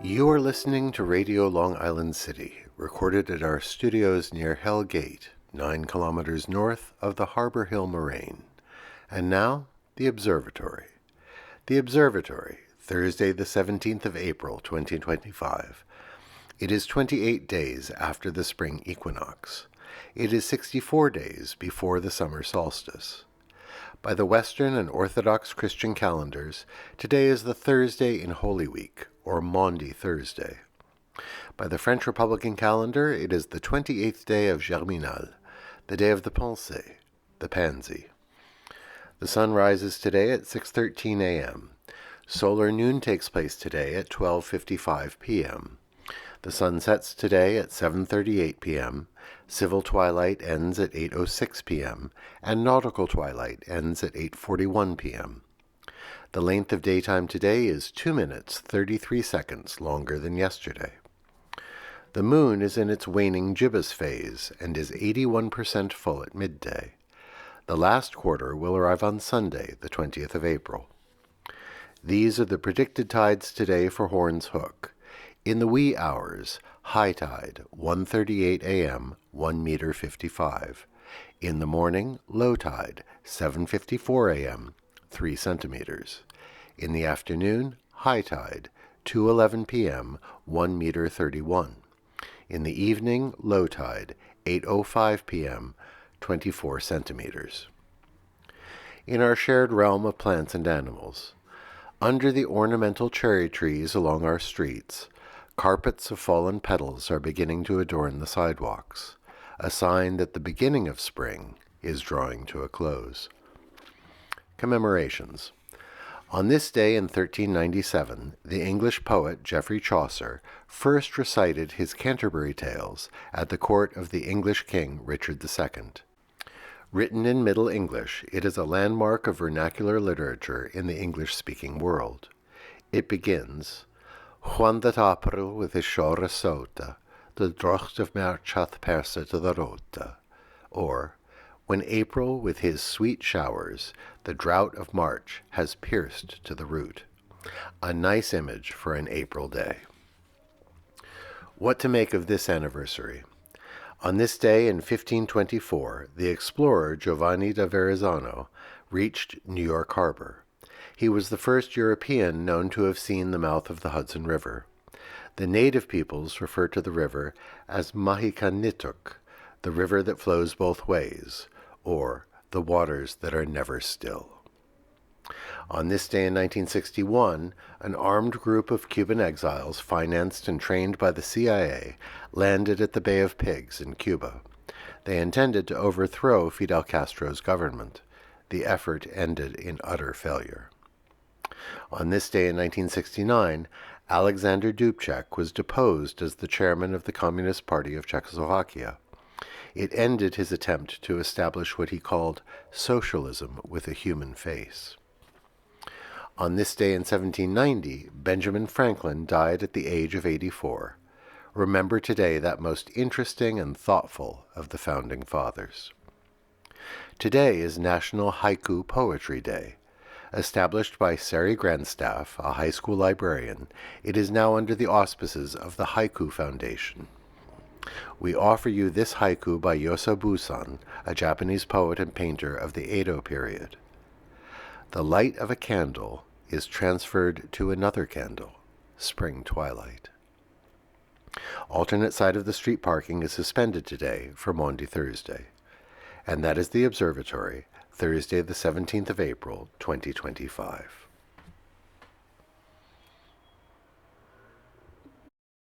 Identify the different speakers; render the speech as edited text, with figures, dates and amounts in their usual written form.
Speaker 1: You are listening to Radio Long Island City, recorded at our studios near Hell Gate, 9 kilometers north of the Harbor Hill Moraine. And now, the Observatory. The Observatory, Thursday the 17th of April, 2025. It is 28 days after the spring equinox. It is 64 days before the summer solstice. By the Western and Orthodox Christian calendars, today is the Thursday in Holy Week, or Maundy Thursday. By the French Republican calendar, it is the 28th day of Germinal, the day of the Pensée, the pansy. The sun rises today at 6:13 a.m. Solar noon takes place today at 12:55 p.m. The sun sets today at 7:38 p.m., civil twilight ends at 8:06 p.m., and nautical twilight ends at 8:41 p.m. The length of daytime today is 2 minutes, 33 seconds longer than yesterday. The moon is in its waning gibbous phase and is 81% full at midday. The last quarter will arrive on Sunday, the 20th of April. These are the predicted tides today for Horns Hook. In the wee hours, high tide, 1:38 a.m., 1 meter 55. In the morning, low tide, 7:54 a.m., 3 centimeters. In the afternoon, high tide, 2:11 p.m., 1 meter 31. In the evening, low tide, 8:05 p.m., 24 centimeters. In our shared realm of plants and animals, under the ornamental cherry trees along our streets, carpets of fallen petals are beginning to adorn the sidewalks, a sign that the beginning of spring is drawing to a close. Commemorations. On this day in 1397, the English poet Geoffrey Chaucer first recited his Canterbury Tales at the court of the English king Richard II. Written in Middle English, it is a landmark of vernacular literature in the English-speaking world. It begins, Juan that April with his shore sota, the drocht of March hath perset the rota, or, when April with his sweet showers, the drought of March has pierced to the root. A nice image for an April day. What to make of this anniversary? On this day in 1524, the explorer Giovanni da Verrazzano reached New York Harbor. He was the first European known to have seen the mouth of the Hudson River. The native peoples refer to the river as Mahikanituk, the river that flows both ways, or the waters that are never still. On this day in 1961, an armed group of Cuban exiles, financed and trained by the CIA, landed at the Bay of Pigs in Cuba. They intended to overthrow Fidel Castro's government. The effort ended in utter failure. On this day in 1969, Alexander Dubček was deposed as the chairman of the Communist Party of Czechoslovakia. It ended his attempt to establish what he called socialism with a human face. On this day in 1790, Benjamin Franklin died at the age of 84. Remember today that most interesting and thoughtful of the Founding Fathers. Today is National Haiku Poetry Day. Established by Sari Grandstaff, a high school librarian, it is now under the auspices of the Haiku Foundation. We offer you this haiku by Yosa Busan, a Japanese poet and painter of the Edo period. The light of a candle is transferred to another candle, spring twilight. Alternate side of the street parking is suspended today for Maundy Thursday. And that is the Observatory, Thursday the 17th of April, 2025.